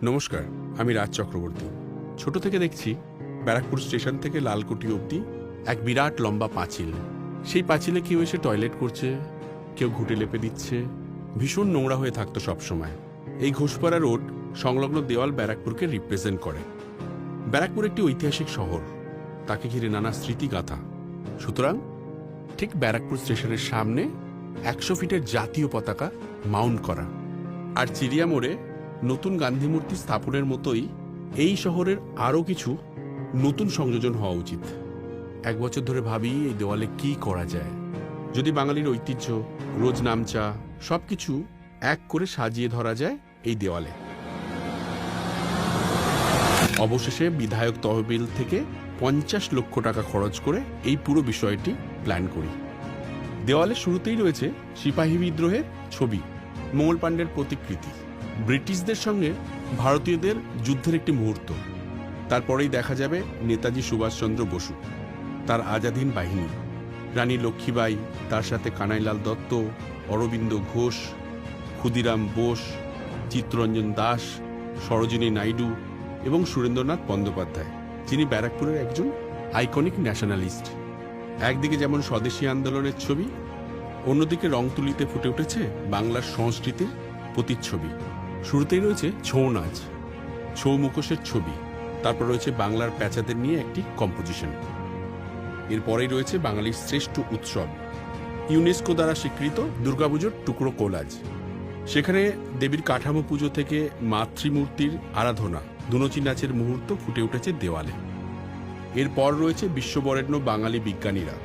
নমস্কার, আমি রাজ চক্রবর্তী। ছোট থেকে দেখছি ব্যারাকপুর স্টেশন থেকে লালকুটি অবধি এক বিরাট লম্বা পাঁচিল। সেই পাঁচিলে কেউ এসে টয়লেট করছে, কেউ ঘুঁটে লেপে দিচ্ছে। ভীষণ নোংরা হয়ে থাকতো সবসময়। এই ঘোষপাড়া রোড সংলগ্ন দেওয়াল ব্যারাকপুরকে রিপ্রেজেন্ট করে। ব্যারাকপুর একটি ঐতিহাসিক শহর, তাকে ঘিরে নানা স্মৃতিগাথা। সুতরাং ঠিক ব্যারাকপুর স্টেশনের সামনে 100 ফিটের জাতীয় পতাকা মাউন্ট করা। আর চিড়িয়া মোড়ে নতুন গান্ধী মূর্তি স্থাপনের মতোই এই শহরের আরও কিছু নতুন সংযোজন হওয়া উচিত। 1 বছর ধরে ভাবি এই দেওয়ালে কি করা যায়, যদি বাঙালির ঐতিহ্য, রোজ নামচা সবকিছু এক করে সাজিয়ে ধরা যায় এই দেওয়ালে। অবশেষে বিধায়ক তহবিল থেকে 50 লক্ষ টাকা খরচ করে এই পুরো বিষয়টি প্ল্যান করি। দেওয়ালের শুরুতেই রয়েছে সিপাহী বিদ্রোহের ছবি, মঙ্গল পাণ্ডের প্রতিকৃতি, ব্রিটিশদের সঙ্গে ভারতীয়দের যুদ্ধের একটি মুহূর্ত। তারপরেই দেখা যাবে নেতাজি সুভাষচন্দ্র বসু, তার আজাদ হিন্দ বাহিনী, রানী লক্ষ্মীবাই, তার সাথে কানাইলাল দত্ত, অরবিন্দ ঘোষ, ক্ষুদিরাম বোস, চিত্তরঞ্জন দাস, সরোজিনী নাইডু এবং সুরেন্দ্রনাথ বন্দ্যোপাধ্যায়, যিনি ব্যারাকপুরের একজন আইকনিক ন্যাশনালিস্ট। একদিকে যেমন স্বদেশী আন্দোলনের ছবি, অন্যদিকে রংতুলিতে ফুটে উঠেছে বাংলার সংস্কৃতির প্রতিচ্ছবি। শুরুতেই রয়েছে ছৌ নাচ, ছৌ মুখোশের ছবি, তারপর রয়েছে বাংলার প্যাঁচাদের নিয়ে একটি কম্পোজিশন। এরপরেই রয়েছে বাঙালির শ্রেষ্ঠ উৎসব, ইউনেস্কো দ্বারা স্বীকৃত দুর্গাপুজোর টুকরো কোলাজ। সেখানে দেবীর কাঠামো পুজো থেকে মাতৃমূর্তির আরাধনা, ধুনুচি নাচের মুহূর্ত ফুটে উঠেছে দেওয়ালে। এরপর রয়েছে বিশ্ববরেণ্য বাঙালি বিজ্ঞানীরা,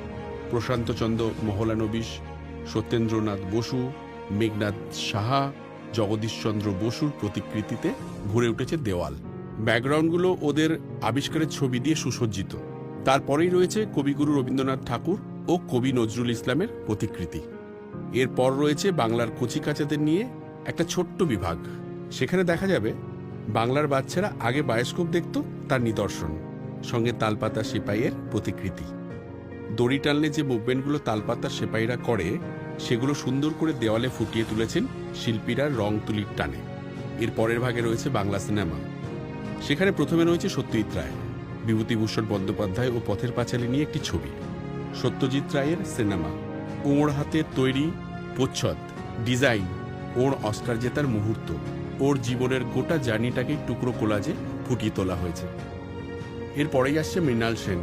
প্রশান্তচন্দ্র মহলানবিশ, সত্যেন্দ্রনাথ বসু, মেঘনাথ সাহা, জগদীশচন্দ্র বসুর প্রতিকৃতিতে ভরে উঠেছে দেওয়াল। ব্যাকগ্রাউন্ডগুলো ওদের আবিষ্কারের ছবি দিয়ে সুসজ্জিত। তারপরেই রয়েছে কবিগুরু রবীন্দ্রনাথ ঠাকুর ও কবি নজরুল ইসলামের প্রতিকৃতি। এরপর রয়েছে বাংলার কচিকাঁচাদের নিয়ে একটা ছোট্ট বিভাগ। সেখানে দেখা যাবে বাংলার বাচ্চারা আগে বায়োস্কোপ দেখত, তার নিদর্শন, সঙ্গে তালপাতা সেপাইয়ের প্রতিকৃতি। দড়ি টানলে যে মুভমেন্টগুলো তালপাতা সেপাইরা করে, সেগুলো সুন্দর করে দেওয়ালে ফুটিয়ে তুলেছেন শিল্পীরা রং তুলির টানে। এর পরের ভাগে রয়েছে বাংলা সিনেমা। সেখানে প্রথমে রয়েছে সত্যজিৎ রায়, বিভূতিভূষণ বন্দ্যোপাধ্যায় ও পথের পাঁচালী নিয়ে একটি ছবি। সত্যজিৎ রায়ের সিনেমা, ওর হাতের তৈরি প্রচ্ছদ, ডিজাইন, ওর অস্কার জেতার মুহূর্ত, ওর জীবনের গোটা জার্নিটাকে টুকরো কোলাজে ফুটিয়ে তোলা হয়েছে। এরপরেই আসছে মৃণাল সেন।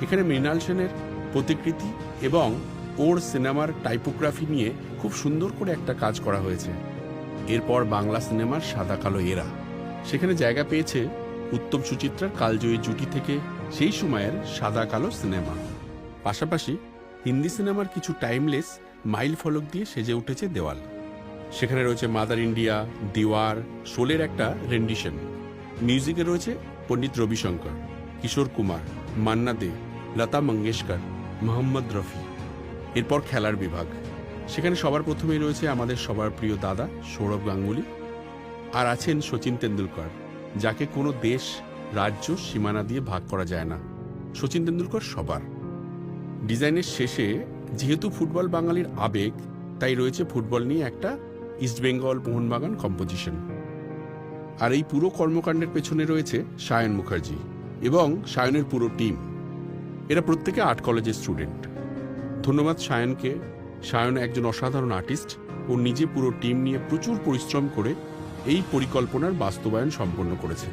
এখানে মৃণাল সেনের প্রতিকৃতি এবং ওর সিনেমার টাইপোগ্রাফি নিয়ে খুব সুন্দর করে একটা কাজ করা হয়েছে। এরপর বাংলা সিনেমার সাদা কালো এরা, সেখানে জায়গা পেয়েছে উত্তম সুচিত্রার কালজয়ী জুটি থেকে সেই সময়ের সাদা কালো সিনেমা। পাশাপাশি হিন্দি সিনেমার কিছু টাইমলেস মাইল ফলক দিয়ে সেজে উঠেছে দেওয়াল। সেখানে রয়েছে মাদার ইন্ডিয়া, দিওয়ার, শোলের একটা রেন্ডিশন। মিউজিকে রয়েছে পণ্ডিত রবিশঙ্কর, কিশোর কুমার, মান্না দে, লতা মঙ্গেশকর, মোহাম্মদ রফি। এরপর খেলার বিভাগ। সেখানে সবার প্রথমেই রয়েছে আমাদের সবার প্রিয় দাদা সৌরভ গাঙ্গুলি, আর আছেন সচিন তেন্ডুলকর, যাকে কোনো দেশ, রাজ্য, সীমানা দিয়ে ভাগ করা যায় না। সচিন তেন্ডুলকর সবার। ডিজাইনের শেষে যেহেতু ফুটবল বাঙালির আবেগ, তাই রয়েছে ফুটবল নিয়ে একটা ইস্টবেঙ্গল মোহনবাগান কম্পোজিশন। আর এই পুরো কর্মকাণ্ডের পেছনে রয়েছে সায়ন মুখার্জি এবং সায়নের পুরো টিম। এরা প্রত্যেকে আর্ট কলেজের স্টুডেন্ট। ধন্যবাদ সায়নকে। সায়ন একজন অসাধারণ আর্টিস্ট ও নিজে পুরো টিম নিয়ে প্রচুর পরিশ্রম করে এই পরিকল্পনার বাস্তবায়ন সম্পন্ন করেছে।